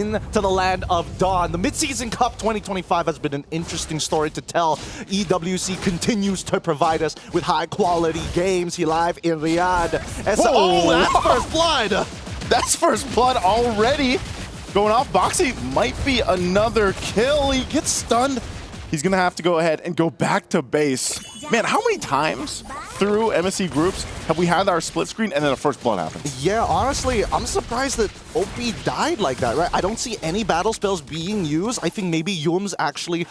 into the land of Dawn. The Midseason Cup 2025 has been an interesting story to tell. EWC continues to provide us with high-quality games here live in Riyadh. Oh, that's first blood! That's first blood already. Going off, Boxy might be another kill. He gets stunned. He's going to have to go ahead and go back to base. Man, how many times through MSC groups have we had our split screen and then a first blood happens? Yeah, honestly, I'm surprised that OP died like that, right? I don't see any battle spells being used. I think maybe Yums actually...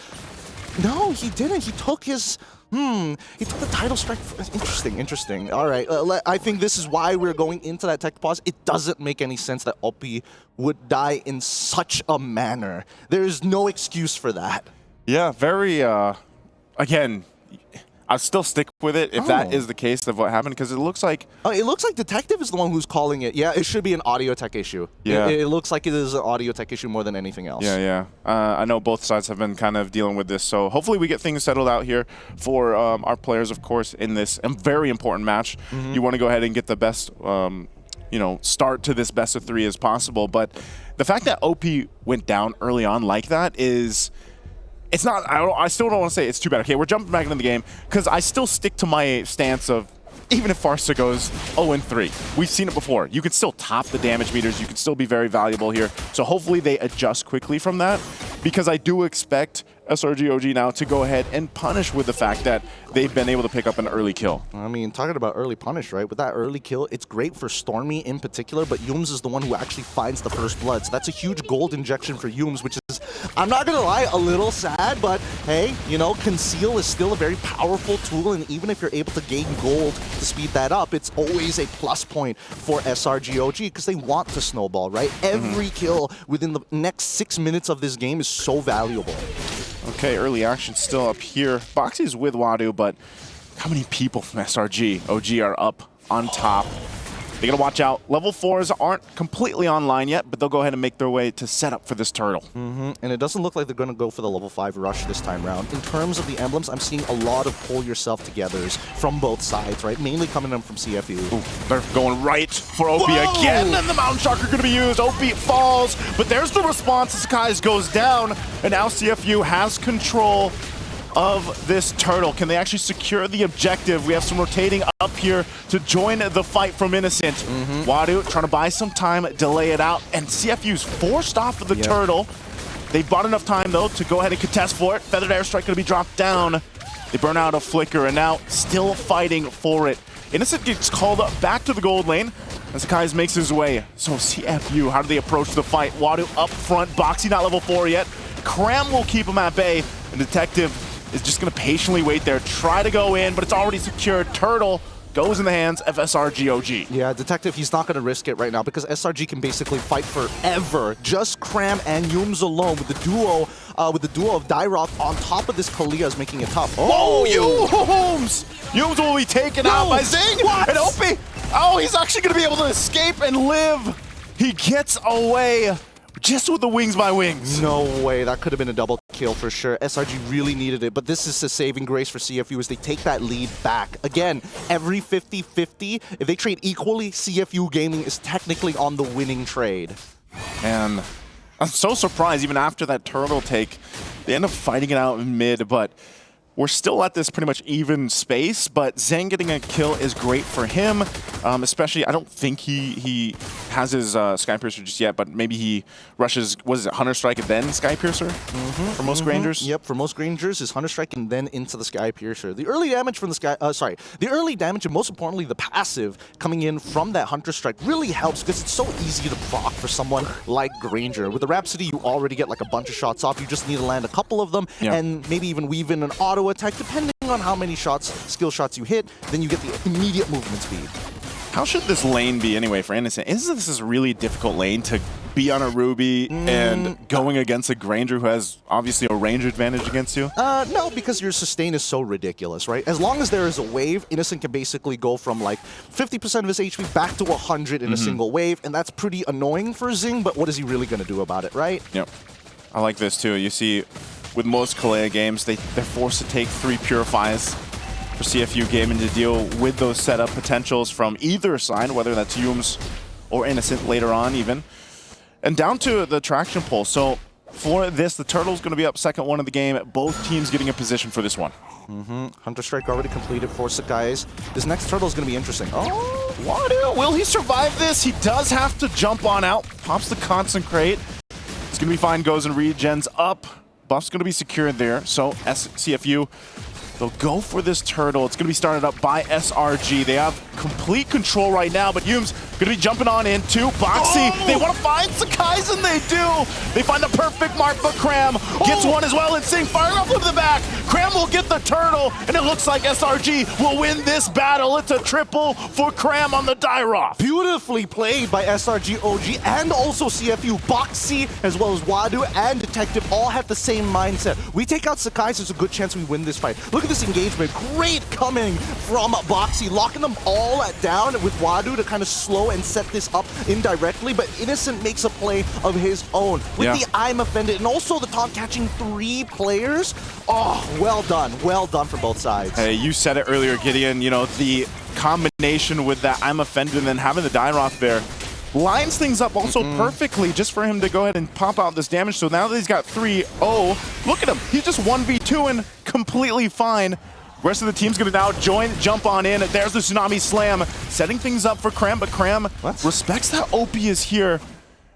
No, he didn't. He took his... He took the title strike. Interesting. All right, I think this is why we're going into that tech pause. It doesn't make any sense that OP would die in such a manner. There is no excuse for that. Yeah, very, again, I'll still stick with it if that is the case of what happened, because it looks like... it looks like Detective is the one who's calling it. Yeah, it should be an audio tech issue. Yeah. It looks like it is an audio tech issue more than anything else. Yeah. I know both sides have been kind of dealing with this, so hopefully we get things settled out here for our players, of course, in this very important match. You want to go ahead and get the best, start to this best of 3 as possible, but the fact that OP went down early on like that is... It's not, I still don't want to say it's too bad. Okay, we're jumping back into the game because I still stick to my stance of even if Farsa goes 0-3, we've seen it before. You can still top the damage meters. You can still be very valuable here. So hopefully they adjust quickly from that, because I do expect SRG.OG now to go ahead and punish with the fact that they've been able to pick up an early kill. I mean, talking about early punish, right? With that early kill, it's great for Stormy in particular, but Yums is the one who actually finds the first blood. So that's a huge gold injection for Yums, which is, I'm not gonna lie, a little sad, but hey, Conceal is still a very powerful tool, and even if you're able to gain gold to speed that up, it's always a plus point for SRG.OG because they want to snowball, right? Every kill within the next 6 minutes of this game is so valuable. Okay, early action still up here. Boxy's with Wadu, but how many people from SRG.OG are up on top? They gotta watch out. Level 4s aren't completely online yet, but they'll go ahead and make their way to set up for this turtle. And it doesn't look like they're gonna go for the level 5 rush this time around. In terms of the emblems, I'm seeing a lot of pull yourself togethers from both sides, right? Mainly coming in from CFU. Ooh, they're going right for OP again, and the Mountain Shocker gonna be used. OP falls, but there's the response as Kai's goes down, and now CFU has control of this turtle. Can they actually secure the objective? We have some rotating up here to join the fight from Innocent. Wadu trying to buy some time, delay it out, and CFU's forced off of the turtle. They bought enough time, though, to go ahead and contest for it. Feathered Airstrike going to be dropped down. They burn out a Flicker, and now still fighting for it. Innocent gets called up back to the gold lane as Kai's makes his way. So CFU, how do they approach the fight? Wadu up front, Boxy not level 4 yet. Cram will keep him at bay, and Detective is just going to patiently wait there, try to go in, but it's already secured. Turtle goes in the hands of SRG.OG. Yeah, Detective, he's not going to risk it right now because SRG can basically fight forever. Just Cram and Yums alone with the duo of Dairoth on top of this Kalia is making it tough. Oh, Yums! Yums will be taken out by Zing! And OP! Oh, he's actually going to be able to escape and live! He gets away just with the wings by wings. No way, that could have been a double kill for sure. SRG really needed it, but this is a saving grace for CFU as they take that lead back. Again, every 50-50, if they trade equally, CFU Gaming is technically on the winning trade. And I'm so surprised, even after that turtle take, they end up fighting it out in mid, but we're still at this pretty much even space, but Zhang getting a kill is great for him, especially, I don't think he has his Sky Piercer just yet, but maybe he rushes, was it Hunter Strike and then Sky Piercer for most Grangers? Yep, for most Grangers is Hunter Strike and then into the Sky Piercer. The early damage from the the early damage and most importantly the passive coming in from that Hunter Strike really helps because it's so easy to proc for someone like Granger. With the Rhapsody, you already get like a bunch of shots off. You just need to land a couple of them and maybe even weave in an auto attack, depending on how many skill shots you hit, then you get the immediate movement speed. How should this lane be anyway for Innocent? Isn't this a really difficult lane to be on a Ruby and going against a Granger who has obviously a range advantage against you? No, because your sustain is so ridiculous, right? As long as there is a wave, Innocent can basically go from like 50% of his HP back to 100 in a single wave, and that's pretty annoying for Zing, but what is he really going to do about it, right? Yep. I like this too. You see, with most Kalea games, they're forced to take 3 Purifies for CFU Gaming to deal with those setup potentials from either side, whether that's Yums or Innocent later on even. And down to the traction pull. So for this, the Turtle's going to be up second one of the game. Both teams getting a position for this one. Hunter Strike already completed for Sakai's. This next Turtle is going to be interesting. Oh, Wadu, will he survive this? He does have to jump on out. Pops the Concentrate. It's going to be fine. Goes and regens up. Buff's going to be secured there. So CFU, they'll go for this Turtle. It's going to be started up by SRG. They have complete control right now, but Hume's going to be jumping on into Boxy. Oh! They want to find Sakai's, and they do. They find the perfect mark, but Cram gets one as well. And Sing firing off of the back. Cram will get the Turtle, and it looks like SRG will win this battle. It's a triple for Cram on the Dairoth. beautifully played by SRG.OG and also CFU. Boxy, as well as Wadu and Detective, all have the same mindset. We take out Sakai's, there's a good chance we win this fight. Look at this engagement. Great coming from Boxy, locking them all down with Wadu to kind of slow and set this up indirectly, but Innocent makes a play of his own. With the I'm Offended and also the taunt catching 3 players. Oh, well done for both sides. Hey, you said it earlier, Gideon, you know, the combination with that I'm Offended and then having the Dairoth there lines things up also perfectly just for him to go ahead and pop out this damage. So now that he's got 3-0, look at him. He's just 1v2 and completely fine. Rest of the team's going to now jump on in. There's the Tsunami Slam, setting things up for Cram, but Cram respects that OP is here,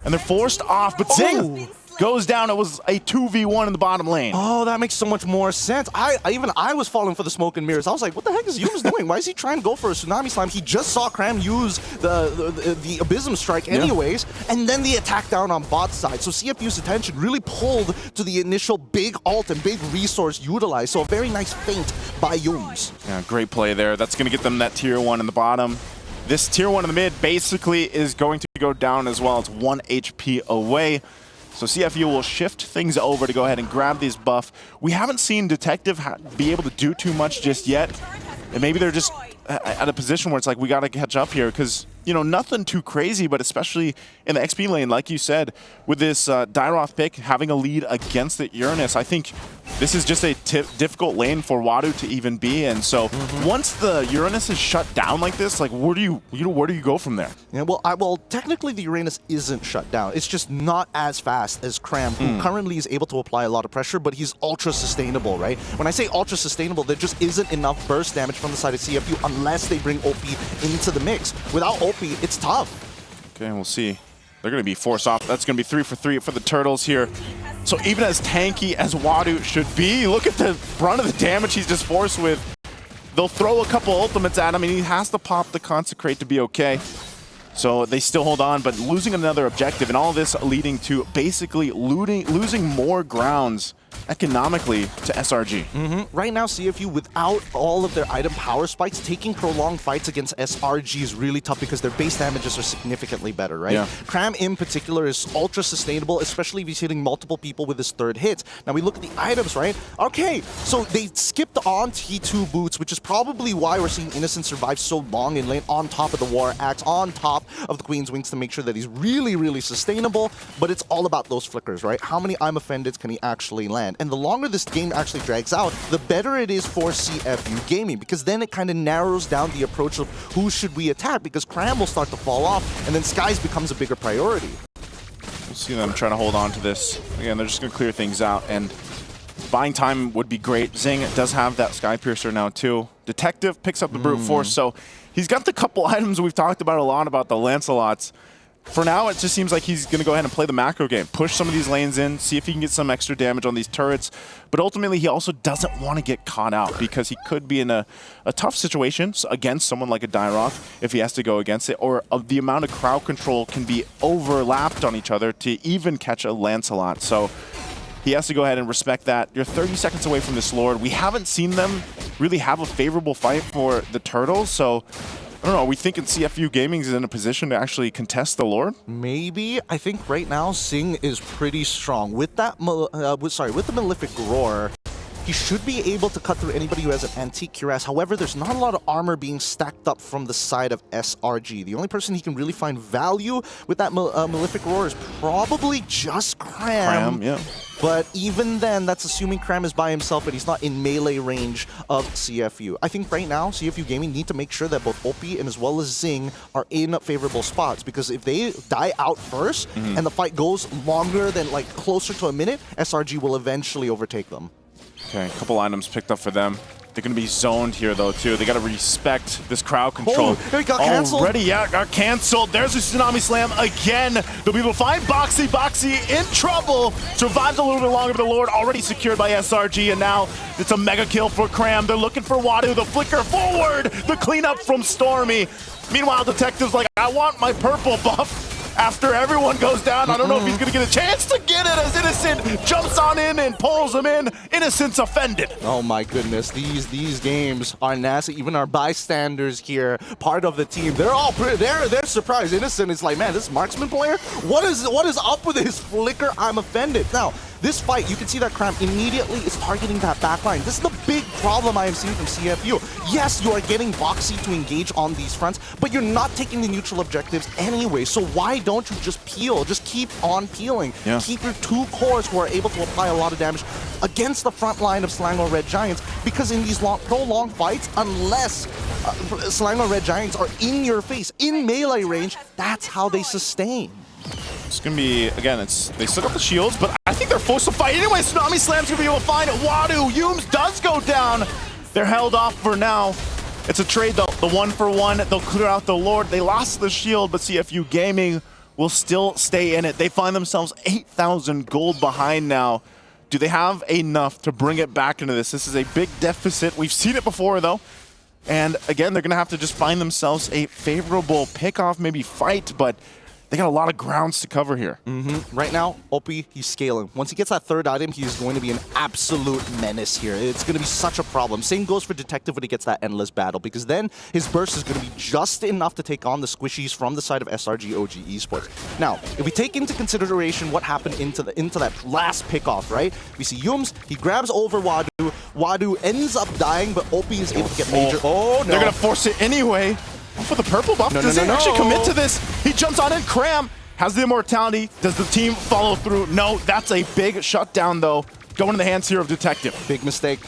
and they're forced off, but Zing goes down. It was a 2v1 in the bottom lane. Oh, that makes so much more sense. Even I was falling for the smoke and mirrors. I was like, what the heck is Yumes doing? Why is he trying to go for a Tsunami Slam? He just saw Cram use the Abysm Strike anyways, and then the attack down on bot side. So CFU's attention really pulled to the initial big ult and big resource utilized. So a very nice feint by Yumes. Yeah, great play there. That's going to get them that tier 1 in the bottom. This tier 1 in the mid basically is going to go down as well. It's 1 HP away. So CFU will shift things over to go ahead and grab this buff. We haven't seen Detective be able to do too much just yet. And maybe they're just at a position where it's like, we got to catch up here because, you know, nothing too crazy, but especially in the XP lane, like you said, with this Dairoth pick, having a lead against the Uranus, I think this is just a difficult lane for Wadu to even be in. So once the Uranus is shut down like this, like where do you go from there? Yeah, well, technically the Uranus isn't shut down. It's just not as fast as Cram, who currently is able to apply a lot of pressure, but he's ultra sustainable, right? When I say ultra sustainable, there just isn't enough burst damage from the side of CFU unless they bring OP into the mix. Without OP, it's tough. Okay, we'll see. They're going to be forced off. That's going to be 3 for 3 for the Turtles here. So even as tanky as Wadu should be, look at the brunt of the damage he's just forced with. They'll throw a couple ultimates at him, and he has to pop the Consecrate to be okay. So they still hold on, but losing another objective, and all this leading to basically losing more grounds economically to SRG. Right now, CFU, without all of their item power spikes, taking prolonged fights against SRG is really tough because their base damages are significantly better, right? Yeah. Cram in particular is ultra sustainable, especially if he's hitting multiple people with his 3rd hit. Now we look at the items, right? Okay, so they skipped on T2 boots, which is probably why we're seeing Innocent survive so long in lane, on top of the War Axe, on top of the Queen's Wings to make sure that he's really, really sustainable, but it's all about those flickers, right? How many I'm Offended can he actually land? And the longer this game actually drags out, the better it is for CFU Gaming, because then it kind of narrows down the approach of who should we attack, because Cram will start to fall off, and then Skies becomes a bigger priority. We'll see them trying to hold on to this. Again, they're just going to clear things out, and buying time would be great. Zing does have that Sky Piercer now too. Detective picks up the Brute Force, so he's got the couple items we've talked about a lot about the Lancelots. For now, it just seems like he's going to go ahead and play the macro game, push some of these lanes in, see if he can get some extra damage on these turrets. But ultimately, he also doesn't want to get caught out because he could be in a tough situation against someone like a Dairoth if he has to go against it, or the amount of crowd control can be overlapped on each other to even catch a Lancelot. So he has to go ahead and respect that. You're 30 seconds away from this Lord. We haven't seen them really have a favorable fight for the Turtles, so I don't know, are we thinking CFU Gaming is in a position to actually contest the Lord? Maybe. I think right now Sing is pretty strong. With that, with the Malefic Roar, he should be able to cut through anybody who has an Antique Cuirass. However, there's not a lot of armor being stacked up from the side of SRG. The only person he can really find value with that Malefic Roar is probably just Cram. Yeah. But even then, that's assuming Cram is by himself and he's not in melee range of CFU. I think right now, CFU Gaming need to make sure that both OP and as well as Zing are in favorable spots, because if they die out first and the fight goes longer than like closer to a minute, SRG will eventually overtake them. Okay, a couple items picked up for them. They're going to be zoned here, though, too. They got to respect this crowd control. Oh, it got canceled. Already, yeah, got canceled. There's a Tsunami Slam again. They'll be able to find Boxy. Boxy in trouble. Survives a little bit longer, but the Lord already secured by SRG, and now it's a mega kill for Cram. They're looking for Wadu. The flicker forward. The cleanup from Stormy. Meanwhile, Detective's like, I want my purple buff. After everyone goes down, I don't know if he's going to get a chance to get it as Innocent jumps on in and pulls him in. Innocent's offended. Oh my goodness, these games are nasty. Even our bystanders here, part of the team, they're all they're surprised. Innocent is like, man, this marksman player, what is up with his flicker? I'm offended. Now, this fight, you can see that Cram immediately is targeting that backline. This is the big problem I am seeing from CFU. Yes, you are getting Boxy to engage on these fronts, but you're not taking the neutral objectives anyway. So why don't you just peel? Just keep on peeling. Yeah. Keep your two cores who are able to apply a lot of damage against the front line of Selangor Red Giants, because in these prolonged fights, unless Selangor Red Giants are in your face, in melee range, that's how they sustain. It's going to be, again, they still got the shields, but I think they're forced to fight anyway. Tsunami Slam's going to be able to find it. Wadu, Yumes does go down. They're held off for now. It's a trade, though. The 1-for-1, they'll clear out the Lord. They lost the shield, but CFU Gaming will still stay in it. They find themselves 8,000 gold behind now. Do they have enough to bring it back into this? This is a big deficit. We've seen it before, though. And again, they're going to have to just find themselves a favorable pickoff, maybe fight, but they got a lot of grounds to cover here. Right now, OP, he's scaling. Once he gets that third item, he's going to be an absolute menace here. It's going to be such a problem. Same goes for Detective when he gets that endless battle, because then his burst is going to be just enough to take on the squishies from the side of SRG.OG Esports. Now, if we take into consideration what happened into that last pickoff, right? We see Yumes, he grabs over Wadu. Wadu ends up dying, but OP is able to get major. Oh, no. They're going to force it anyway. For the purple buff, does he actually commit to this? He jumps on in. Cram has the immortality. Does the team follow through? No, that's a big shutdown, though. Going in the hands here of Detective. Big mistake,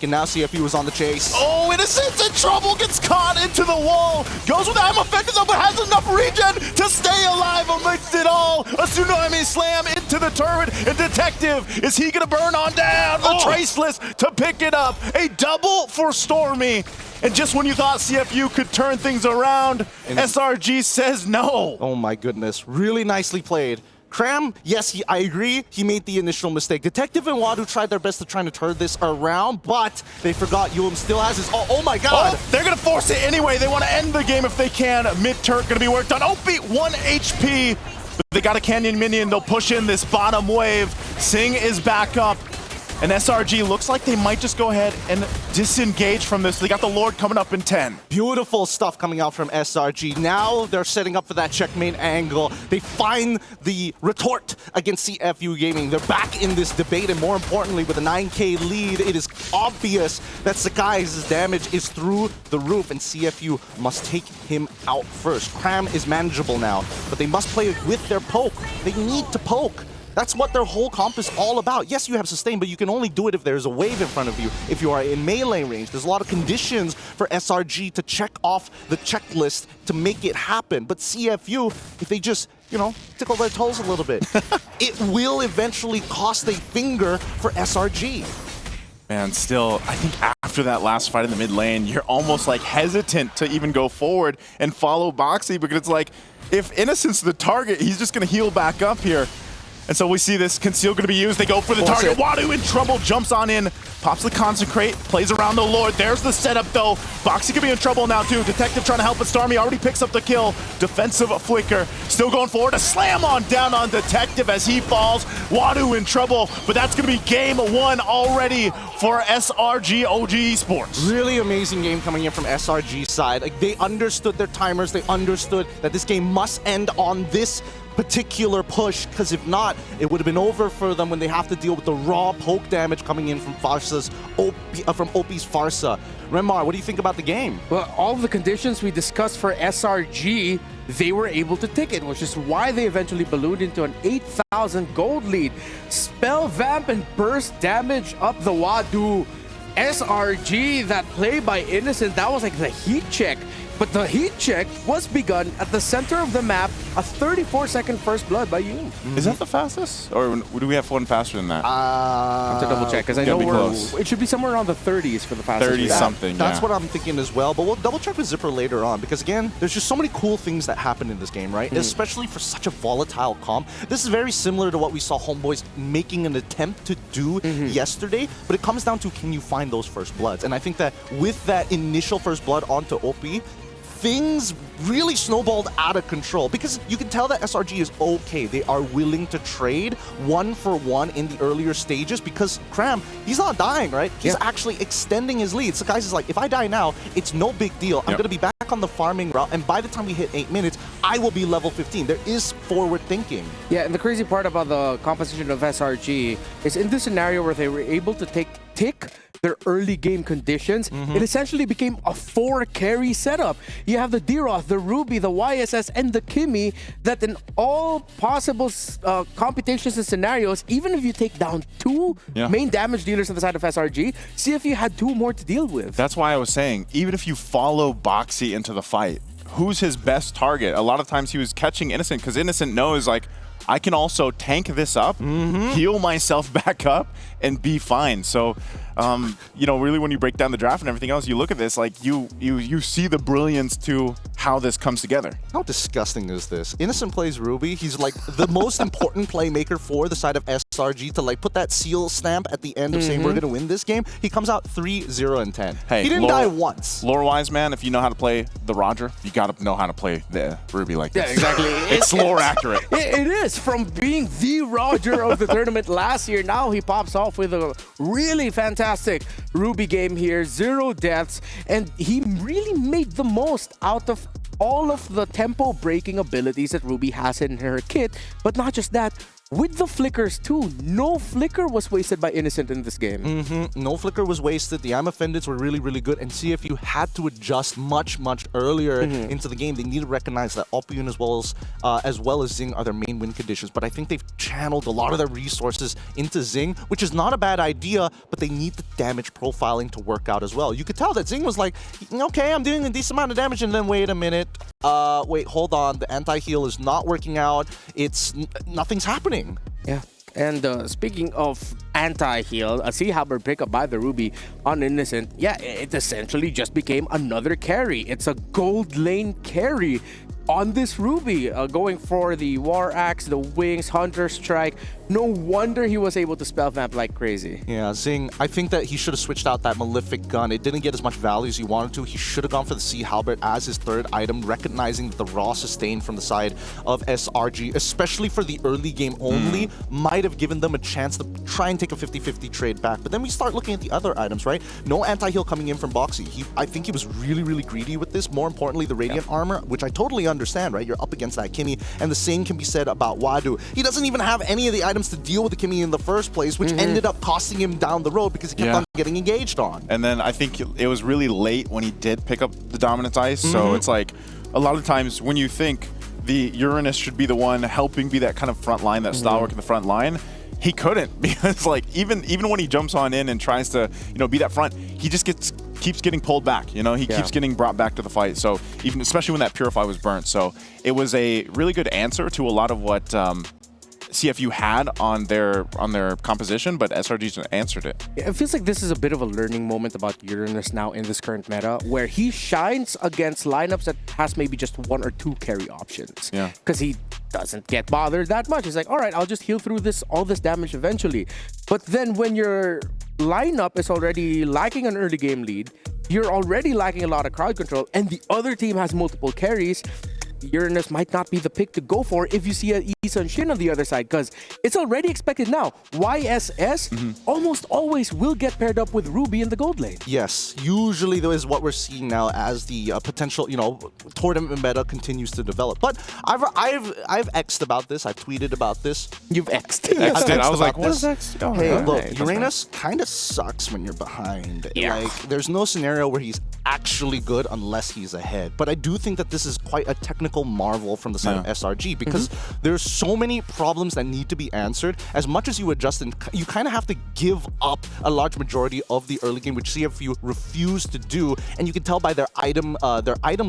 and now CFU is on the chase. Oh, Innocent's in trouble, gets caught into the wall. Goes with the I'm affected, though, but has enough regen to stay alive amidst it all. A Tsunami Slam into the turret, and Detective, is he going to burn on down? The Traceless to pick it up. A double for Stormy. And just when you thought CFU could turn things around, SRG says no. Oh my goodness, really nicely played. Cram, yes, I agree, he made the initial mistake. Detective and Wadu tried their best to try to turn this around, but they forgot Yuum still has his, oh my god! Oh, they're gonna force it anyway, they want to end the game if they can. Mid-turret gonna be worked on. Oh, beat 1 HP. They got a Canyon Minion, they'll push in this bottom wave. Sing is back up. And SRG looks like they might just go ahead and disengage from this. They got the Lord coming up in 10. Beautiful stuff coming out from SRG. Now they're setting up for that checkmate angle. They find the retort against CFU Gaming. They're back in this debate, and more importantly, with a 9K lead, it is obvious that Sakai's damage is through the roof, and CFU must take him out first. Cram is manageable now, but they must play with their poke. They need to poke. That's what their whole comp is all about. Yes, you have sustain, but you can only do it if there's a wave in front of you, if you are in melee range. There's a lot of conditions for SRG to check off the checklist to make it happen. But CFU, if they just, tickle their toes a little bit, it will eventually cost a finger for SRG. Man, still, I think after that last fight in the mid lane, you're almost like hesitant to even go forward and follow Boxy, because it's like, if Innocent's the target, he's just going to heal back up here. And so we see this Conceal going to be used. They go for the target. Wadu in trouble, jumps on in, pops the Consecrate, plays around the Lord. There's the setup, though. Boxy could be in trouble now, too. Detective trying to help, but Stormy already picks up the kill. Defensive flicker. Still going forward. A slam on down on Detective as he falls. Wadu in trouble, but that's going to be game 1 already for SRG.OG Esports. Really amazing game coming in from SRG's side. Like, they understood their timers. They understood that this game must end on this particular push, because if not, it would have been over for them when they have to deal with the raw poke damage coming in from Farsa's OP from OP's Farsa. Remar, what do you think about the game? Well, all the conditions we discussed for SRG, they were able to tick it, which is why they eventually ballooned into an 8,000 gold lead. Spell Vamp and burst damage up the wazoo. SRG, that play by Innocent, that was like the heat check. But the heat check was begun at the center of the map, a 34-second first blood by you. Is that the fastest? Or do we have one faster than that? I have to double check, because I know it should be somewhere around the 30s for the fastest. 30-something, That's what I'm thinking as well, but we'll double check with Zipper later on, because again, there's just so many cool things that happen in this game, right? Especially for such a volatile comp. This is very similar to what we saw Homeboys making an attempt to do yesterday, but it comes down to, can you find those first bloods? And I think that with that initial first blood onto OP, things really snowballed out of control, because you can tell that SRG is okay. They are willing to trade 1-for-1 in the earlier stages, because Cram, he's not dying, right? He's actually extending his lead. So guys is like, if I die now, it's no big deal. I'm going to be back on the farming route, and by the time we hit 8 minutes, I will be level 15. There is forward thinking. Yeah, and the crazy part about the composition of SRG is in this scenario where they were able to tick their early game conditions, it essentially became a 4-carry setup. You have the D-Roth, the Ruby, the YSS, and the Kimmy, that in all possible computations and scenarios, even if you take down 2 main damage dealers on the side of SRG, CFU had 2 more to deal with. That's why I was saying, even if you follow Boxy into the fight, who's his best target? A lot of times he was catching Innocent, because Innocent knows, like, I can also tank this up, heal myself back up, and be fine. So, you know, really when you break down the draft and everything else, you look at this, like, you see the brilliance to how this comes together. How disgusting is this? Innocent plays Ruby. He's like the most important playmaker for the side of SRG to like put that seal stamp at the end of saying we're going to win this game. He comes out 3-0-10. Hey, he didn't die once. Lore-wise, man, if you know how to play the Roger, you got to know how to play the Ruby like this. Yeah, exactly. It's lore accurate. It is. From being the Roger of the tournament last year, now he pops off with a really fantastic Ruby game here, 0 deaths, and he really made the most out of all of the tempo breaking abilities that Ruby has in her kit. But not just that, with the flickers too. No flicker was wasted by Innocent in this game. No flicker was wasted. The I'm Offendeds were really, really good, and CFU had to adjust much, much earlier into the game. They need to recognize that Opyun as well as Zing are their main win conditions, but I think they've channeled a lot of their resources into Zing, which is not a bad idea, but they need the damage profiling to work out as well. You could tell that Zing was like, okay, I'm doing a decent amount of damage, and then wait a minute, wait, hold on, the anti-heal is not working out, nothing's happening. Yeah. And speaking of anti-heal, a Sea Halberd pickup by the Ruby on Innocent, yeah, it essentially just became another carry. It's a gold lane carry on this Ruby, going for the War Axe, the Wings, Hunter Strike. No wonder he was able to spell vamp like crazy. Yeah, Zing, I think that he should have switched out that Malefic gun. It didn't get as much value as he wanted to. He should have gone for the Sea Halberd as his third item, recognizing that the raw sustain from the side of SRG, especially for the early game only, might have given them a chance to try and take a 50-50 trade back. But then we start looking at the other items, right? No anti-heal coming in from Boxy. I think he was really, really greedy with this. More importantly, the Radiant Armor, which I totally understand, right? You're up against that Kimmy, and the same can be said about wazoo. He doesn't even have any of the items to deal with the Kimmy in the first place, which ended up costing him down the road because he kept on getting engaged on. And then I think it was really late when he did pick up the Dominance Ice, so it's like a lot of times when you think the Uranus should be the one helping be that kind of front line, that stalwart in the front line, he couldn't, because like even when he jumps on in and tries to, you know, be that front, he just keeps getting pulled back, you know, he keeps getting brought back to the fight. So even especially when that Purify was burnt. So it was a really good answer to a lot of what CFU had on their composition, but SRG just answered it. It feels like this is a bit of a learning moment about Uranus now in this current meta, where he shines against lineups that has maybe just 1 or 2 carry options. Yeah. Because he doesn't get bothered that much. He's like, all right, I'll just heal through all this damage eventually. But then when your lineup is already lacking an early game lead, you're already lacking a lot of crowd control, and the other team has multiple carries, Uranus might not be the pick to go for if you see a Yi-Sun Shin on the other side, because it's already expected now. YSS almost always will get paired up with Ruby in the gold lane. Yes, usually though is what we're seeing now as the potential, tournament meta continues to develop. But I've X'd about this. I've tweeted about this. You've X'd. I was like, what this. is X? Oh, Hey, yeah. look, Uranus kind of sucks when you're behind. Yeah. Like, there's no scenario where he's actually good unless he's ahead. But I do think that this is quite a technical marvel from the side of SRG, because there's so many problems that need to be answered. As much as you adjust, and you kind of have to give up a large majority of the early game, which CFU refused to do. And you can tell by their item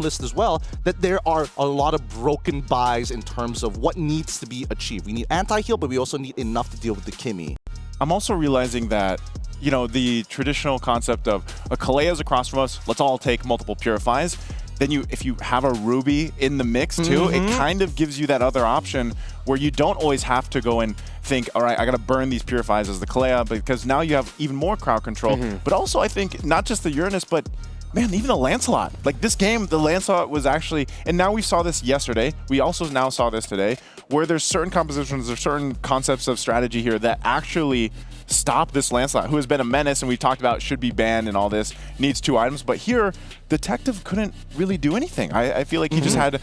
list as well that there are a lot of broken buys in terms of what needs to be achieved. We need anti-heal, but we also need enough to deal with the Kimmy. I'm also realizing that, the traditional concept of a Kalea's across from us, let's all take multiple purifies. Then if you have a Ruby in the mix too, it kind of gives you that other option where you don't always have to go and think, all right, I got to burn these purifies as the Kalea, because now you have even more crowd control. But also I think not just the Uranus, but man, even the Lancelot. Like this game, the Lancelot was actually, and now we saw this yesterday, we also now saw this today, where there's certain compositions, there's certain concepts of strategy here that actually stop this Lancelot, who has been a menace and we talked about should be banned and all this, needs 2 items. But here, Detective couldn't really do anything. I feel like he just had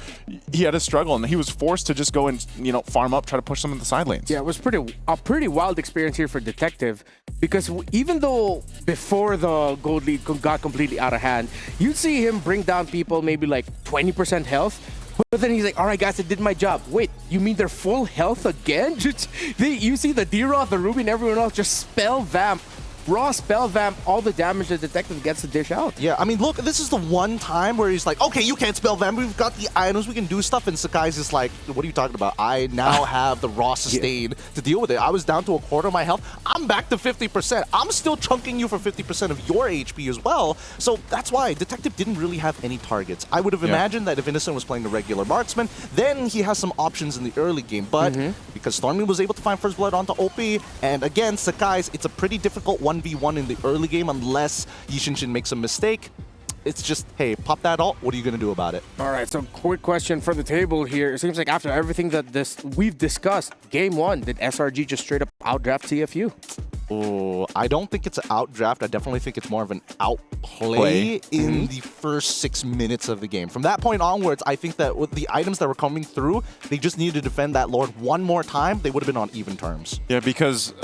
a struggle, and he was forced to just go and farm up, try to push some of the side lanes. Yeah, it was a pretty wild experience here for Detective, because even though before the gold lead got completely out of hand, you'd see him bring down people maybe like 20% health. But then he's like, all right, guys, I did my job. Wait, you mean they're full health again? You see the D-Roth, the Ruby, and everyone else just spell vamp, raw spell vamp, all the damage the Detective gets to dish out. Yeah, I mean, look, this is the one time where he's like, okay, you can't spell vamp. We've got the items, we can do stuff. And Sakai's just like, what are you talking about? I now have the raw sustain to deal with it. I was down to a quarter of my health. I'm back to 50%. I'm still chunking you for 50% of your HP as well. So that's why Detective didn't really have any targets. I would have imagined that if Innocent was playing the regular marksman, then he has some options in the early game. But because Stormy was able to find first blood onto OP, and again, Sakai's, it's a pretty difficult 1v1 in the early game unless Yi-Shin makes a mistake. It's just, hey, pop that ult. What are you going to do about it? All right, so quick question for the table here. It seems like after everything that we've discussed, game 1, did SRG just straight up outdraft CFU? Oh, I don't think it's an outdraft. I definitely think it's more of an outplay in the first 6 minutes of the game. From that point onwards, I think that with the items that were coming through, they just needed to defend that Lord one more time. They would have been on even terms. Yeah, because,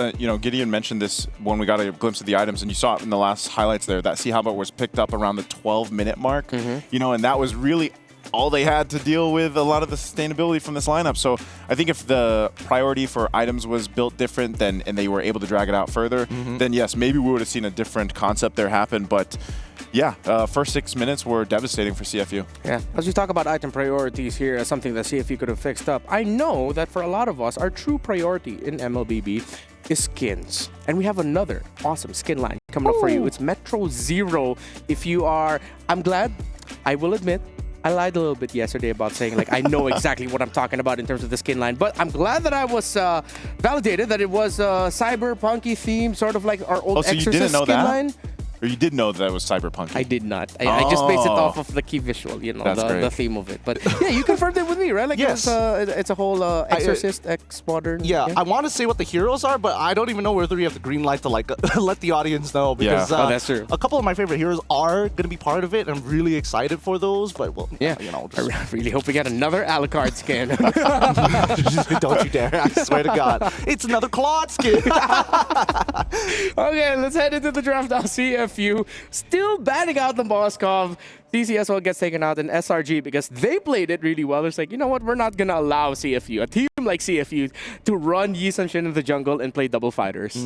Gideon mentioned this when we got a glimpse of the items, and you saw it in the last highlights there, that Sea Halbert was picked up around the 12-minute mark, and that was really all they had to deal with a lot of the sustainability from this lineup. So I think if the priority for items was built different and they were able to drag it out further, then yes, maybe we would have seen a different concept there happen. But yeah, first 6 minutes were devastating for CFU. Yeah, as we talk about item priorities here as something that CFU could have fixed up, I know that for a lot of us, our true priority in MLBB is skins. And we have another awesome skin line coming up for you. It's Metro Zero. If you are, I'm glad, I will admit, I lied a little bit yesterday about saying, like, I know exactly what I'm talking about in terms of the skin line, but I'm glad that I was validated that it was a cyberpunky theme, sort of like our old Exorcist you didn't know skin that? line. Or you did know that it was cyberpunk? I did not. I just based it off of the key visual, the theme of it. But yeah, you confirmed it with me, right? Like yes. It's a whole Exorcist X modern. Yeah, I want to say what the heroes are, but I don't even know whether we have the green light to like let the audience know, because that's true. A couple of my favorite heroes are going to be part of it. I'm really excited for those, but well, yeah, just... I really hope we get another Alucard skin. Don't you dare! I swear to God, it's another Claude skin. Okay, let's head into the draft now. CFU still batting out the Moskov. TCSO gets taken out in SRG because they played it really well. It's like, you know what? We're not going to allow CFU, a team like CFU, to run Yi-Sun Shin in the jungle and play double fighters.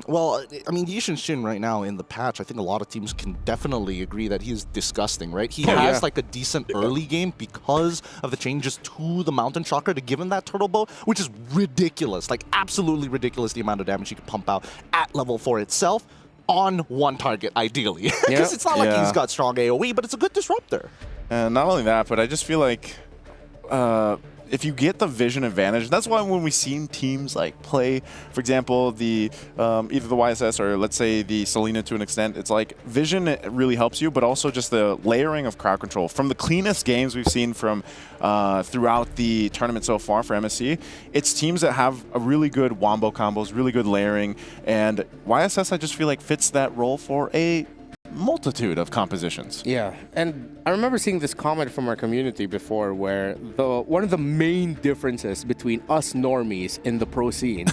Well, I mean, Yi-Sun Shin right now in the patch, I think a lot of teams can definitely agree that he's disgusting, right? He has like a decent early game because of the changes to the Mountain Chakra to give him that turtle bow, which is ridiculous, like absolutely ridiculous, the amount of damage he can pump out at level 4 itself. On one target, ideally. Because it's not like he's got strong AoE, but it's a good disruptor. And not only that, but I just feel like if you get the vision advantage, that's why when we've seen teams like play, for example, the either the YSS or let's say the Selena to an extent, it's like vision really helps you, but also just the layering of crowd control. From the cleanest games we've seen from throughout the tournament so far for MSC, it's teams that have a really good wombo combos, really good layering, and YSS I just feel like fits that role for a multitude of compositions. Yeah, and I remember seeing this comment from our community before where one of the main differences between us normies in the pro scene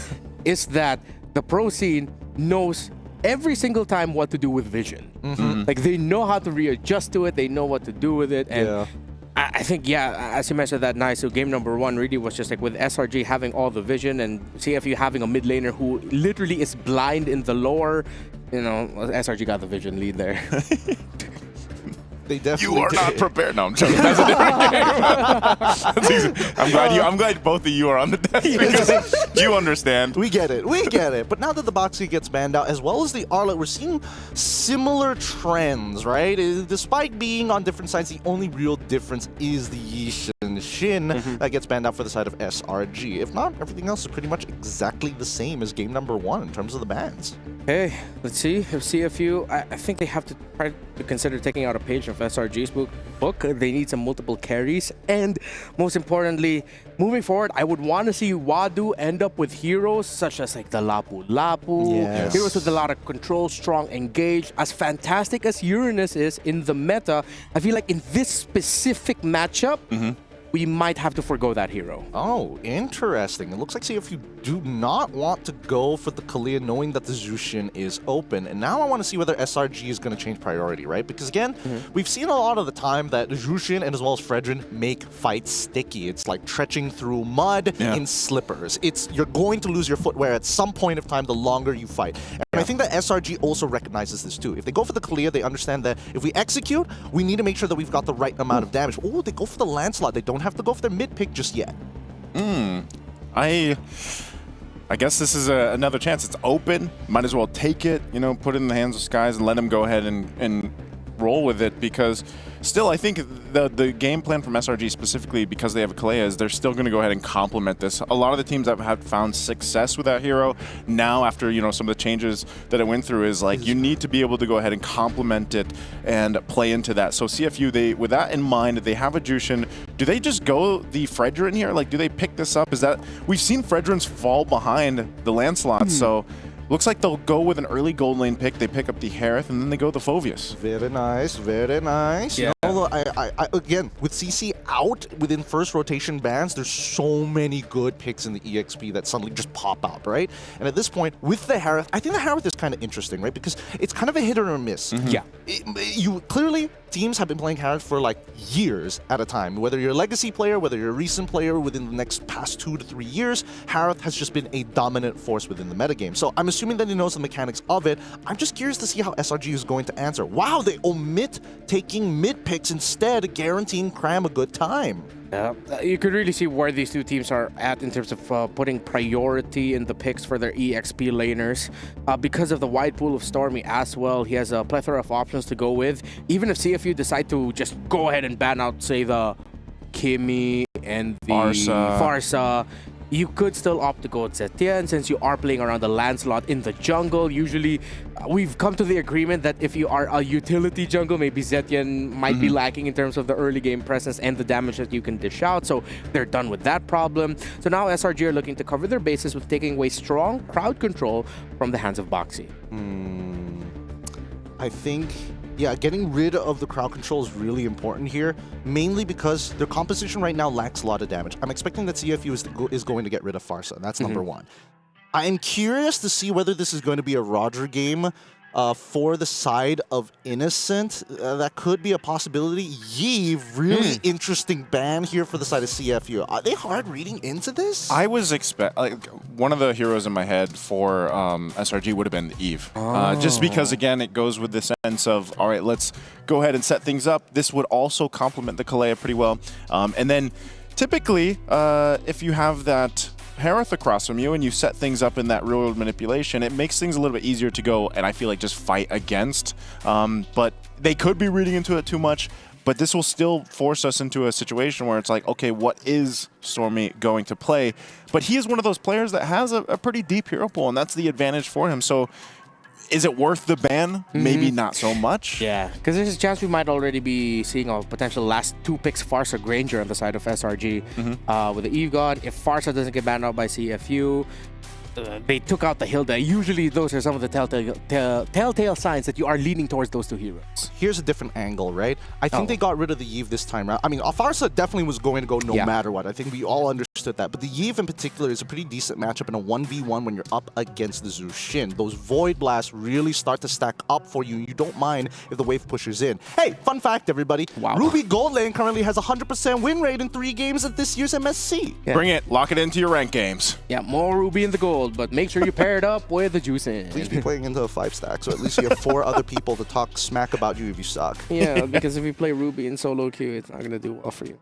is that the pro scene knows every single time what to do with vision. Like they know how to readjust to it, they know what to do with it, and I think, yeah, as you mentioned that nice, so game number one really was just like with SRG having all the vision and CFU having a mid laner who literally is blind in the lore. You know, SRG got the vision lead there. They definitely You are not prepared. No, I'm joking. That's a different game. I'm glad both of you are on the desk because you understand. We get it. We get it. But now that the Boxy gets banned out, as well as the Arlet, we're seeing similar trends, right? Despite being on different sides, the only real difference is the Yishin Shin that gets banned out for the side of SRG. If not, everything else is pretty much exactly the same as game number one in terms of the bans. Hey, let's see if CFU, I think they have to try to consider taking out a page of SRG's book. They need some multiple carries, and most importantly, moving forward, I would want to see Wadu end up with heroes such as like the Lapu Lapu, heroes with a lot of control, strong, engaged. As fantastic as Uranus is in the meta, I feel like in this specific matchup, we might have to forgo that hero. Oh, interesting. It looks like CFU do not want to go for the Kalia knowing that the Zushin is open. And now I want to see whether SRG is going to change priority, right? Because again, we've seen a lot of the time that Zushin and as well as Fredrin make fights sticky. It's like trekking through mud in slippers. You're going to lose your footwear at some point of time the longer you fight. And I think that SRG also recognizes this too. If they go for the Kalia, they understand that if we execute, we need to make sure that we've got the right amount of damage. Oh, they go for the Lancelot. They don't have to go for their mid pick just yet. I guess this is another chance. It's open. Might as well take it, you know, put it in the hands of Skies and let him go ahead and roll with it, because still I think the game plan from SRG specifically, because they have a Kalea, is they're still going to go ahead and complement this. A lot of the teams that have found success with that hero now, after, you know, some of the changes that it went through, is like you need to be able to go ahead and complement it and play into that. So CFU, with that in mind, they have a Jushin. Do they just go the Fredrin here? Like, do they pick this up? Is that, we've seen Fredrins fall behind the Lancelot, so looks like they'll go with an early gold lane pick. They pick up the Harith, and then they go the Phoveus. Very nice, very nice. Yeah. You know, again, with CC out within first rotation bans, there's so many good picks in the EXP that suddenly just pop up, right? And at this point, with the Harith, I think the Harith is kind of interesting, right? Because it's kind of a hit or miss. Yeah. You clearly, teams have been playing Harith for like years at a time. Whether you're a legacy player, whether you're a recent player, within the past 2 to 3 years, Harith has just been a dominant force within the metagame. So I'm assuming that he knows the mechanics of it. I'm just curious to see how SRG is going to answer. Wow, they omit taking mid picks, instead guaranteeing Cram a good time. Yeah, you could really see where these two teams are at in terms of putting priority in the picks for their EXP laners. Because of the wide pool of Stormy as well, he has a plethora of options to go with. Even if CFU decide to just go ahead and ban out, say, the Kimi and the Farsa, you could still opt to go with Zetian, since you are playing around the Lancelot in the jungle. Usually, we've come to the agreement that if you are a utility jungle, maybe Zetian might be lacking in terms of the early game presence and the damage that you can dish out, so they're done with that problem. So now SRG are looking to cover their bases with taking away strong crowd control from the hands of Boxy. I think, yeah, getting rid of the crowd control is really important here, mainly because their composition right now lacks a lot of damage. I'm expecting that CFU is going to get rid of Farsa. That's number one. I am curious to see whether this is going to be a Roger game for the side of Innocent. That could be a possibility. Yee, really interesting ban here for the side of CFU. Are they hard reading into this? I was like, one of the heroes in my head for SRG would have been Eve. Just because, again, it goes with the sense of, all right, let's go ahead and set things up. This would also complement the Kalea pretty well. And then typically, if you have that Harith across from you and you set things up in that real-world manipulation, it makes things a little bit easier to go and I feel like just fight against. But they could be reading into it too much. but this will still force us into a situation where it's like, okay, what is Stormy going to play? But he is one of those players that has a pretty deep hero pool, and that's the advantage for him. So is it worth the ban? Maybe not so much. Yeah, because there's a chance we might already be seeing a potential last 2 picks Farsa Granger on the side of SRG. With the Eve God, if Farsa doesn't get banned out by CFU, they took out the Hilda. Usually those are some of the telltale signs that you are leaning towards those 2 heroes. Here's a different angle, right? I think they got rid of the Yve this time around. I mean, Farsa definitely was going to go no matter what. I think we all understood that. But the Yve in particular is a pretty decent matchup in a 1v1 when you're up against the Zeus Shin. Those Void Blasts really start to stack up for you. You don't mind if the wave pushes in. Hey, fun fact, everybody. Wow. Ruby Gold Lane currently has a 100% win rate in 3 games at this year's MSC. Yeah. Bring it. Lock it into your rank games. Yeah, more Ruby in the gold, but make sure you pair it up with the juice in. Please be playing into a 5-stack, so at least you have 4 other people to talk smack about you if you suck. Yeah, because if you play Ruby in solo queue, it's not going to do well for you.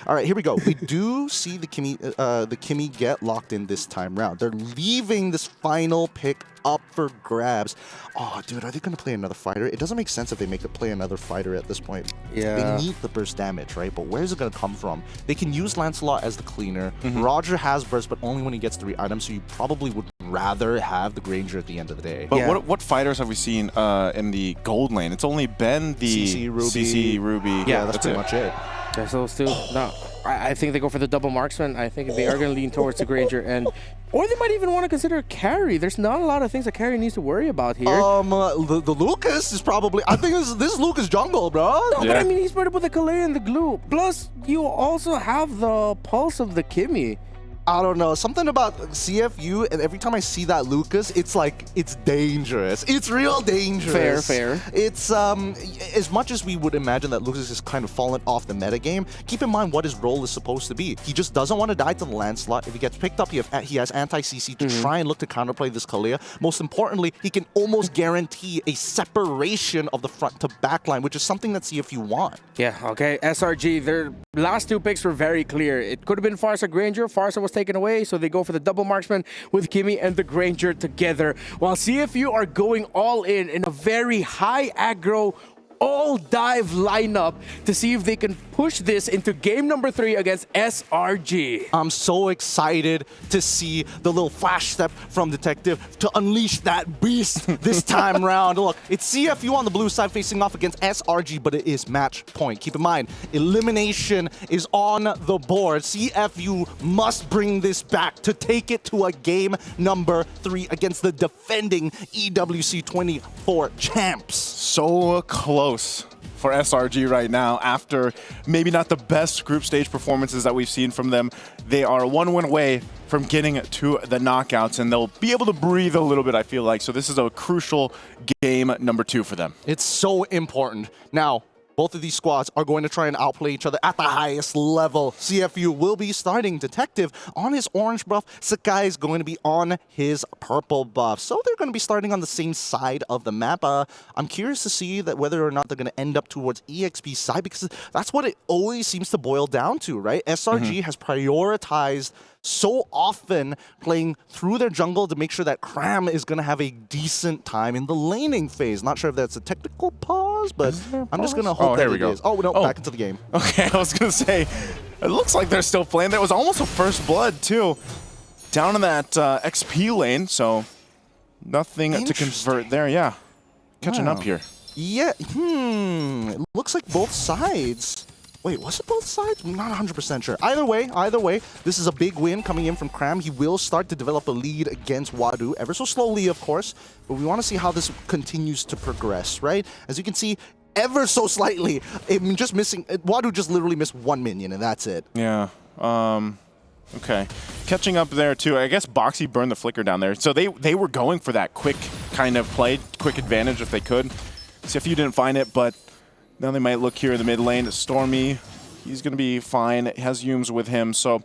All right, here we go. We do see the Kimmy get locked in this time round. They're leaving this final pick up for grabs. Oh, dude, are they going to play another fighter? It doesn't make sense if they make it play another fighter at this point. Yeah. They need the burst damage, right? But where's it going to come from? They can use Lancelot as the cleaner. Roger has burst, but only when he gets 3 items, so you probably would rather have the Granger at the end of the day. But what fighters have we seen in the gold lane? It's only been the CC, Ruby. Yeah, that's pretty much it. Yeah, so still, no. I think they go for the double marksman. I think they are going to lean towards the Granger, or they might even want to consider carry. There's not a lot of things that carry needs to worry about here. The Lucas is probably, I think this is Lucas jungle, bro. No, but I mean, he's paired up with the Kalei and the Glue. Plus, you also have the pulse of the Kimmy. I don't know, something about CFU, and every time I see that Lucas, it's like, it's dangerous. It's real dangerous. Fair. It's, as much as we would imagine that Lucas has kind of fallen off the metagame, keep in mind what his role is supposed to be. He just doesn't want to die to the Lancelot. If he gets picked up, he has anti-CC to try and look to counterplay this Kalia. Most importantly, he can almost guarantee a separation of the front to back line, which is something that CFU want. Yeah, okay. SRG, their last 2 picks were very clear. It could have been Farsa Granger. Farsa was taken away, so they go for the double marksman with Kimmy and the Granger together, while CFU are going all in a very high aggro all dive lineup to see if they can push this into game number 3 against SRG. I'm so excited to see the little flash step from Detective to unleash that beast this time round. Look, it's CFU on the blue side facing off against SRG, but it is match point. Keep in mind, elimination is on the board. CFU must bring this back to take it to a game number 3 against the defending EWC 24 champs. So close for SRG right now after maybe not the best group stage performances that we've seen from them. They are 1 win away from getting to the knockouts, and they'll be able to breathe a little bit, I feel like. So this is a crucial game number 2 for them. It's so important. Now, both of these squads are going to try and outplay each other at the highest level. CFU will be starting Detective on his orange buff. Sakai is going to be on his purple buff. So they're going to be starting on the same side of the map. I'm curious to see that whether or not they're going to end up towards EXP's side, because that's what it always seems to boil down to, right? SRG has prioritized so often playing through their jungle to make sure that Cram is going to have a decent time in the laning phase. Not sure if that's a technical pause, but I'm just going to hope that it is. Oh, no, back into the game. Okay, I was going to say, it looks like they're still playing. There was almost a first blood, too, down in that XP lane, so nothing to convert there. Yeah, catching up here. Yeah, it looks like both sides. Wait, was it both sides? I'm not 100% sure. Either way, this is a big win coming in from Cram. He will start to develop a lead against Wadu, ever so slowly, of course, but we want to see how this continues to progress, right? As you can see, ever so slightly, just missing, Wadu just literally missed 1 minion, and that's it. Yeah, okay. Catching up there, too. I guess Boxy burned the flicker down there. So they were going for that quick kind of play, quick advantage if they could. CFU didn't find it, but now they might look here in the mid lane. Stormy, he's going to be fine. He has Yums with him. So,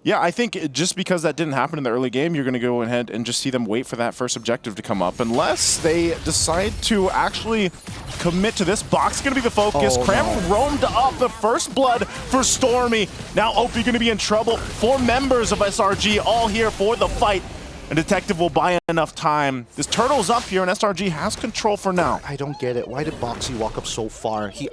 yeah, I think just because that didn't happen in the early game, you're going to go ahead and just see them wait for that first objective to come up. Unless they decide to actually commit to this. Box going to be the focus. Oh, Cram no. roamed up the first blood for Stormy. Now Opie going to be in trouble. 4 members of SRG all here for the fight. and Detective will buy enough time. This turtle's up here, and SRG has control for now. I don't get it. Why did Boxy walk up so far? You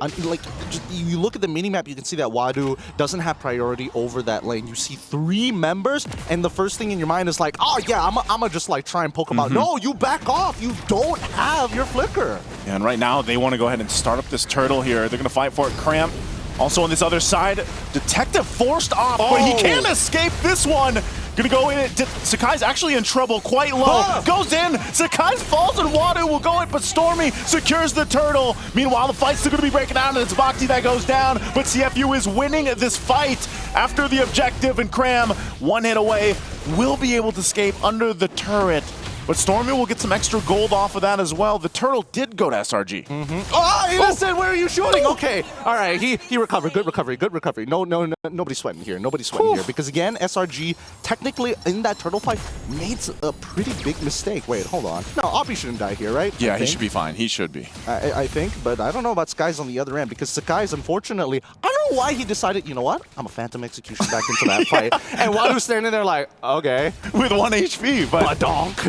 look at the minimap, you can see that Wadu doesn't have priority over that lane. You see 3 members, and the first thing in your mind is like, oh yeah, I'm gonna just like try and poke him out. No, you back off. You don't have your flicker. Yeah, and right now they want to go ahead and start up this turtle here. They're gonna fight for it. Cramp. Also on this other side, Detective forced off, but he can't escape this one. Gonna go in. Sakai's actually in trouble, quite low. Goes in. Sakai's falls, and Wadu will go in, but Stormy secures the turtle. Meanwhile, the fight's still gonna be breaking out, and it's Bhakti that goes down. But CFU is winning this fight after the objective, and Cram, 1 hit away, will be able to escape under the turret. But Stormy will get some extra gold off of that as well. The turtle did go to SRG. Oh, Innocent, where are you shooting? Okay, all right, he recovered. Good recovery, good recovery. No, nobody's sweating here. Nobody's sweating here. Because again, SRG technically in that turtle fight made a pretty big mistake. Wait, hold on. No, Oppie shouldn't die here, right? Yeah, he should be fine. He should be. I think, but I don't know about Skies on the other end, because Sakai's, unfortunately, I don't know why he decided, you know what? I'm a Phantom Execution back into that fight. And Wadu's standing there like, okay. With 1 HP, but donk.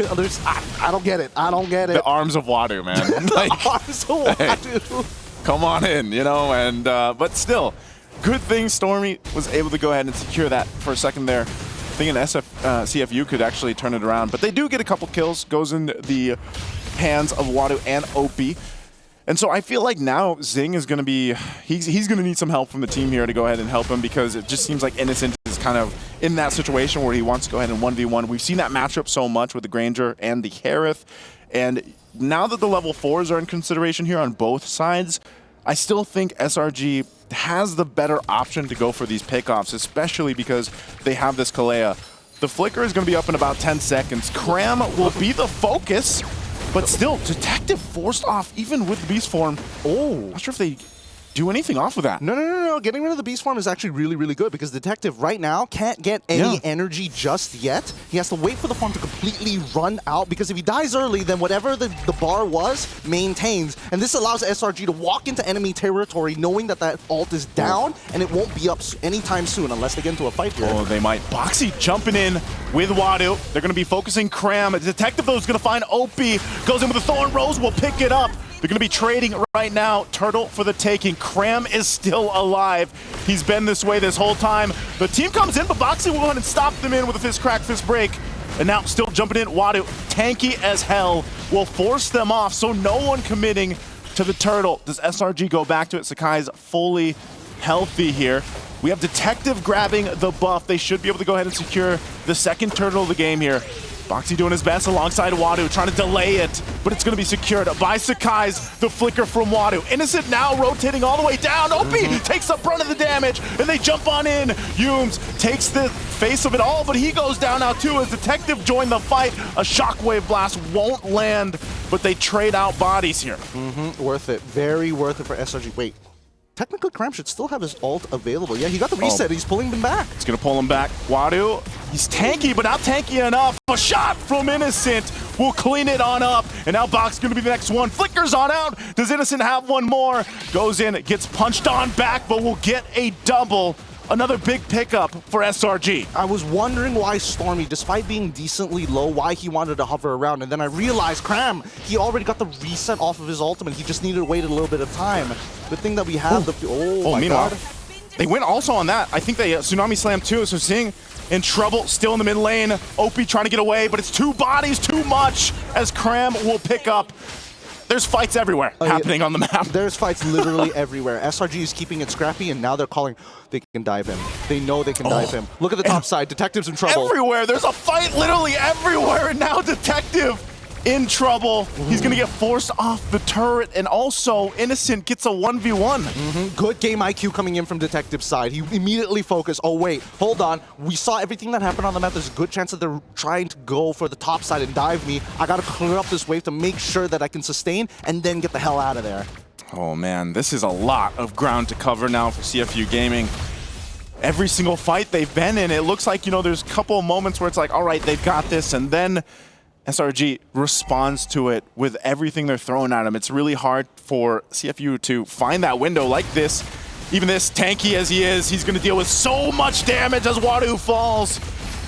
I don't get it. I don't get it. The arms of Wadu, man. Like, the arms of Wadu. Hey, come on in, you know, and but still, good thing Stormy was able to go ahead and secure that for a second there. Thinking CFU could actually turn it around, but they do get a couple kills. Goes in the hands of Wadu and Opie. And so I feel like now Zing is going to be, he's going to need some help from the team here to go ahead and help him, because it just seems like Innocent is kind of in that situation where he wants to go ahead and 1v1. We've seen that matchup so much with the Granger and the Harith. And now that the level 4s are in consideration here on both sides, I still think SRG has the better option to go for these pickoffs, especially because they have this Kalea. The flicker is going to be up in about 10 seconds. Cram will be the focus. But still, Detective forced off even with the Beast form. Not sure if they do anything off of that. No. Getting rid of the Beast form is actually really, really good, because Detective right now can't get any energy just yet. He has to wait for the form to completely run out, because if he dies early, then whatever the bar was maintains. And this allows SRG to walk into enemy territory knowing that that ult is down, and it won't be up anytime soon unless they get into a fight here. Oh, they might. Boxy jumping in with Wadu. They're going to be focusing Cram. Detective, though, is going to find Opie. Goes in with a Thorn Rose. Will pick it up. They're going to be trading right now. Turtle for the taking. Cram is still alive. He's been this way this whole time. The team comes in, but Boxy will go ahead and stop them in with a fist crack, fist break. And now still jumping in. Wadu, tanky as hell, will force them off, so no one committing to the turtle. Does SRG go back to it? Sakai's fully healthy here. We have Detective grabbing the buff. They should be able to go ahead and secure the second turtle of the game here. Boxy doing his best alongside Wadu, trying to delay it, but it's going to be secured by Sakai's, the flicker from Wadu. Innocent now rotating all the way down. Opie takes the brunt of the damage, and they jump on in. Yumes takes the face of it all, but he goes down now too as Detective joined the fight. A shockwave blast won't land, but they trade out bodies here. Worth it. Very worth it for SRG. Wait. Technically, Cram should still have his ult available. Yeah, he got the reset. He's pulling them back. It's going to pull him back. Wadu, he's tanky, but not tanky enough. A shot from Innocent will clean it on up. And now Box going to be the next one. Flickers on out. Does Innocent have one more? Goes in, gets punched on back, but will get a double. Another big pickup for SRG. I was wondering why Stormy, despite being decently low, why he wanted to hover around. And then I realized, Cram, he already got the reset off of his ultimate. He just needed to wait a little bit of time. Good thing that we have the... Oh my god. They went also on that. I think they Tsunami Slam too, so Zing in trouble, still in the mid lane. Opie trying to get away, but it's 2 bodies too much as Cram will pick up. There's fights everywhere happening on the map. There's fights literally everywhere. SRG is keeping it scrappy, and now they're calling they can dive him. They know they can dive him. Look at the top side. Detective's in trouble. Everywhere. There's a fight literally everywhere, and now Detective in trouble. He's going to get forced off the turret, and also Innocent gets a 1v1. Good game IQ coming in from Detective's side. He immediately focused. Oh, wait, hold on. We saw everything that happened on the map. There's a good chance that they're trying to go for the top side and dive me. I got to clear up this wave to make sure that I can sustain and then get the hell out of there. Oh, man, this is a lot of ground to cover now for CFU Gaming. Every single fight they've been in, it looks like, you know, there's a couple of moments where it's like, all right, they've got this, and then SRG responds to it with everything they're throwing at him. It's really hard for CFU to find that window like this. Even this tanky as he is, he's going to deal with so much damage as Wadu falls.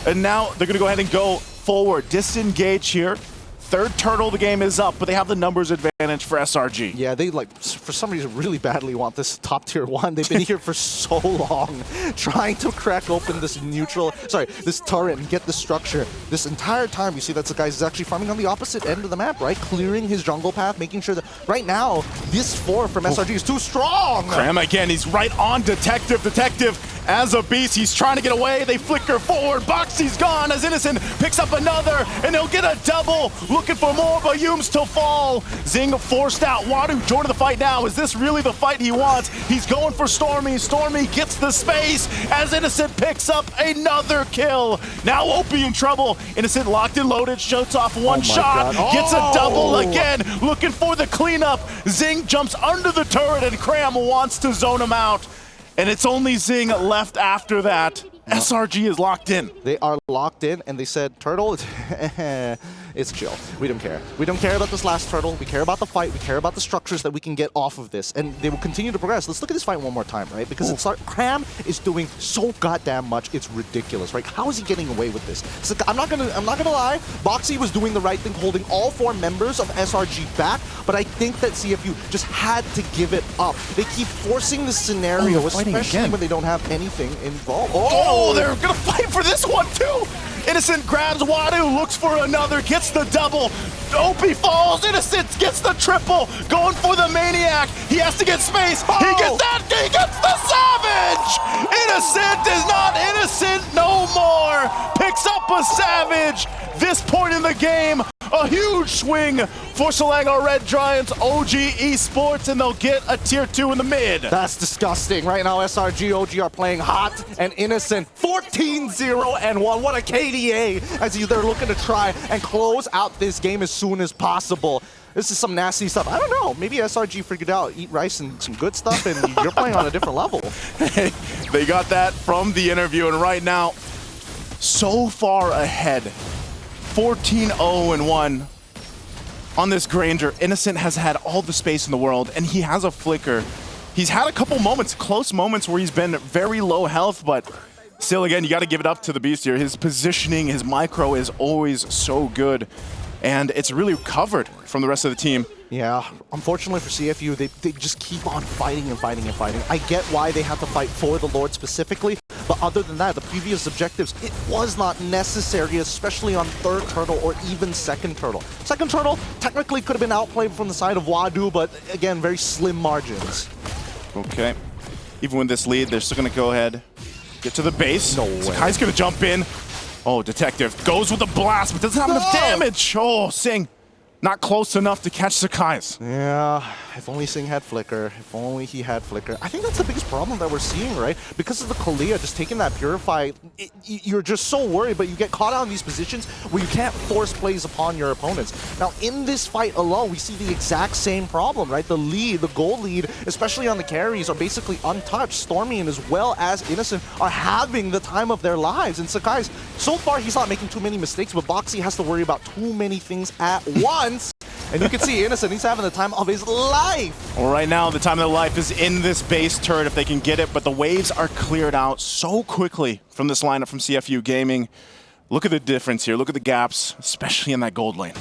And now they're going to go ahead and go forward, disengage here. Third turtle, the game is up, but they have the numbers advantage for SRG. Yeah, they for some reason really badly want this top tier 1. They've been here for so long trying to crack open this this turret and get the structure. This entire time you see that the guy is actually farming on the opposite end of the map, right? Clearing his jungle path, making sure that right now this 4 from SRG is too strong. Cram again, he's right on Detective. Detective as a beast, he's trying to get away. They flicker forward. Boxy's gone as Innocent picks up another, and he'll get a double. Looking for more, but Yumes to fall. Zing forced out. Wadu joining the fight now. Is this really the fight he wants? He's going for Stormy. Stormy gets the space as Innocent picks up another kill. Now Opie in trouble. Innocent locked and loaded, shoots off one shot, gets a double again. Looking for the cleanup. Zing jumps under the turret, and Cram wants to zone him out. And it's only Zing left after that. SRG is locked in. They are locked in, and they said, Turtle, it's chill. We don't care. We don't care about this last turtle. We care about the fight. We care about the structures that we can get off of this. And they will continue to progress. Let's look at this fight one more time, right? Because Cram is doing so goddamn much. It's ridiculous, right? How is he getting away with this? So I'm not gonna lie. Boxy was doing the right thing, holding all 4 members of SRG back. But I think that CFU just had to give it up. They keep forcing this scenario, especially when they don't have anything involved. Oh, they're gonna fight for this one too! Innocent grabs Wadu, looks for another, gets the double. Opie falls, Innocent gets the triple, going for the Maniac. He has to get space, he gets that, he gets the Savage! Innocent is not innocent no more! Picks up a Savage! This point in the game, a huge swing for Selangor Red Giants, OG Esports, and they'll get a tier 2 in the mid. That's disgusting. Right now, SRG.OG are playing hot and Innocent. 14-0-1. What a KDA as they're looking to try and close out this game as soon as possible. This is some nasty stuff. I don't know. Maybe SRG figured out eat rice and some good stuff, and you're playing on a different level. They got that from the interview, and right now, so far ahead. 14-0-1 on this Granger. Innocent has had all the space in the world, and he has a flicker. He's had a couple moments, close moments, where he's been very low health, but still, again, you got to give it up to the Beast here. His positioning, his micro is always so good, and it's really covered from the rest of the team. Yeah, unfortunately for CFU, they just keep on fighting and fighting and fighting. I get why they have to fight for the Lord specifically, but other than that, the previous objectives, it was not necessary, especially on third turtle or even second turtle. Second turtle technically could have been outplayed from the side of Wadu, but again, very slim margins. Okay. Even with this lead, they're still going to go ahead, get to the base. No way. Sakai's going to jump in. Oh, Detective goes with a blast, but doesn't have enough damage. Oh, Sing. Not close enough to catch Sakai's. Yeah, if only Sing had Flicker. If only he had Flicker. I think that's the biggest problem that we're seeing, right? Because of the Kalia just taking that Purify, you're just so worried, but you get caught out in these positions where you can't force plays upon your opponents. Now, in this fight alone, we see the exact same problem, right? The lead, the gold lead, especially on the carries, are basically untouched. Stormy and as well as Innocent are having the time of their lives. And Sakai's, so far, he's not making too many mistakes, but Boxy has to worry about too many things at once. And you can see Innocent, he's having the time of his life. Well, right now, the time of their life is in this base turret if they can get it, but the waves are cleared out so quickly from this lineup from CFU Gaming. Look at the difference here. Look at the gaps, especially in that gold lane.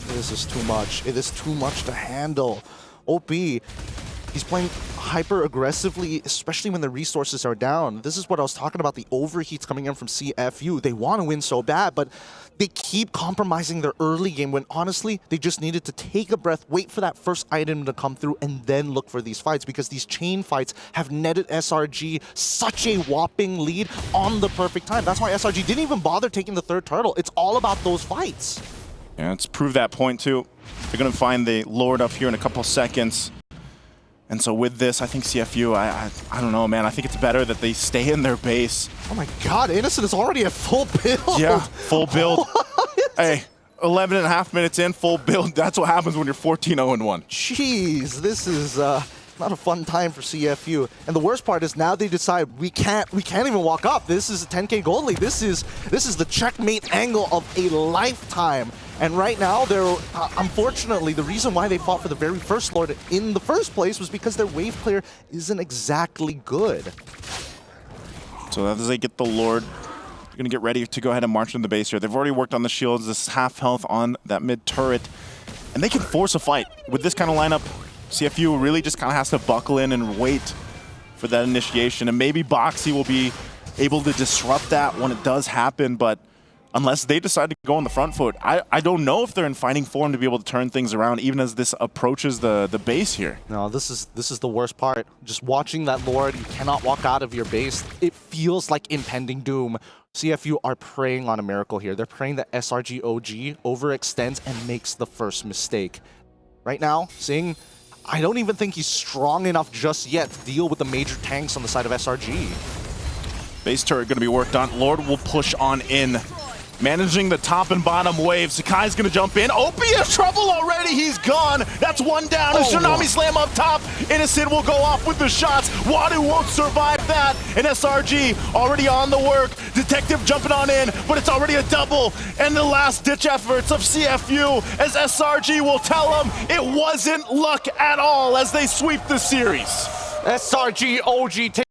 This is too much. It is too much to handle. OP, he's playing hyper aggressively, especially when the resources are down. This is what I was talking about, the overheats coming in from CFU. They want to win so bad, but they keep compromising their early game when honestly, they just needed to take a breath, wait for that first item to come through, and then look for these fights, because these chain fights have netted SRG such a whopping lead on the perfect time. That's why SRG didn't even bother taking the third turtle. It's all about those fights. Yeah, let's prove that point too. They're going to find the Lord up here in a couple seconds. And so with this, I think CFU, I don't know, man. I think it's better that they stay in their base. Oh my God, Innocent is already at full build. Yeah, full build. Hey, 11 and a half minutes in, full build. That's what happens when you're 14-0-1. Jeez, this is not a fun time for CFU. And the worst part is now they decide we can't even walk up. This is a 10K gold lead. This is the checkmate angle of a lifetime. And right now, they're unfortunately, the reason why they fought for the very first Lord in the first place was because their wave clear isn't exactly good. So as they get the Lord, going to get ready to go ahead and march in the base here. They've already worked on the shields, this half health on that mid turret, and they can force a fight. With this kind of lineup, CFU really just kind of has to buckle in and wait for that initiation, and maybe Boxy will be able to disrupt that when it does happen, but unless they decide to go on the front foot, I don't know if they're in fighting form to be able to turn things around even as this approaches the base here. No, this is the worst part. Just watching that Lord, you cannot walk out of your base. It feels like impending doom. CFU are praying on a miracle here. They're praying that SRG.OG overextends and makes the first mistake. Right now, Sing, I don't even think he's strong enough just yet to deal with the major tanks on the side of SRG. Base turret going to be worked on. Lord will push on in. Managing the top and bottom wave. Sakai's going to jump in. OP has trouble already. He's gone. That's one down. A Tsunami Slam up top. Innocent will go off with the shots. Wadu won't survive that. And SRG already on the work. Detective jumping on in, but it's already a double. And the last ditch efforts of CFU as SRG will tell them it wasn't luck at all as they sweep the series. SRG.OG